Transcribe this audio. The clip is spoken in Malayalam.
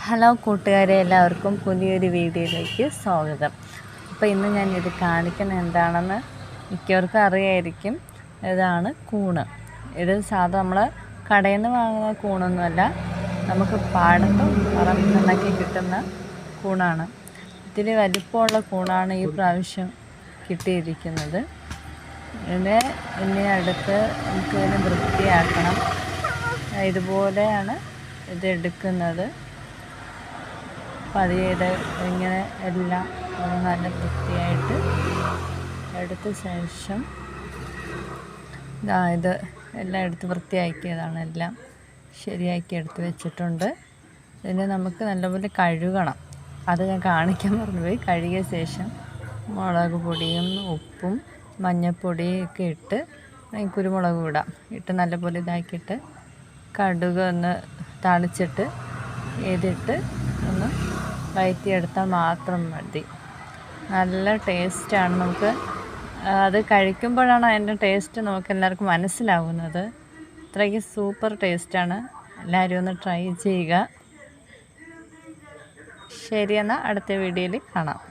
ഹലോ കൂട്ടുകാരെ, എല്ലാവർക്കും പുതിയൊരു വീഡിയോയിലേക്ക് സ്വാഗതം. അപ്പോൾ ഇന്ന് ഞാൻ ഇത് കാണിക്കുന്നത് എന്താണെന്ന് മിക്കവർക്കും അറിയായിരിക്കും. ഇതാണ് കൂണ്. ഇത് സാധാ നമ്മൾ കടയിൽ നിന്ന് വാങ്ങുന്ന കൂണൊന്നുമല്ല, നമുക്ക് പാടത്തും പറമ്പിൽ നിന്നൊക്കെ കിട്ടുന്ന കൂണാണ്. ഇത്തിരി വലിപ്പമുള്ള കൂണാണ് ഈ പ്രാവശ്യം കിട്ടിയിരിക്കുന്നത്. ഇനി അടുത്ത് നമുക്ക് ഇതിനെ വൃത്തിയാക്കണം. ഇതുപോലെയാണ് ഇത് എടുക്കുന്നത്. പതിയെ ഇങ്ങനെ എല്ലാം നല്ല വൃത്തിയായിട്ട് എടുത്ത ശേഷം ഇത് എല്ലാം എടുത്ത് വൃത്തിയാക്കിയതാണ്. എല്ലാം ശരിയാക്കി എടുത്ത് വെച്ചിട്ടുണ്ട്. ഇതിനെ നമുക്ക് നല്ലപോലെ കഴുകണം. അത് ഞാൻ കാണിക്കാൻ മറന്നുപോയി. കഴുകിയ ശേഷം മുളക് പൊടിയും ഉപ്പും മഞ്ഞൾപ്പൊടിയൊക്കെ ഇട്ട് കുരുമുളകും ഇട്ട് നല്ലപോലെ ഇതാക്കിയിട്ട് കടുക് ഒന്ന് താളിച്ചിട്ട് ഇതിട്ട് ഒന്ന് വഴറ്റിയെടുത്താൽ മാത്രം മതി. നല്ല ടേസ്റ്റാണ്. നമുക്ക് അത് കഴിക്കുമ്പോഴാണ് അതിൻ്റെ ടേസ്റ്റ് നമുക്ക് എല്ലാവർക്കും മനസ്സിലാവുന്നത്. അത്രയ്ക്ക് സൂപ്പർ ടേസ്റ്റാണ്. എല്ലാവരും ഒന്ന് ട്രൈ ചെയ്യുക. ശരി, എന്നാൽ അടുത്ത വീഡിയോയിൽ കാണാം.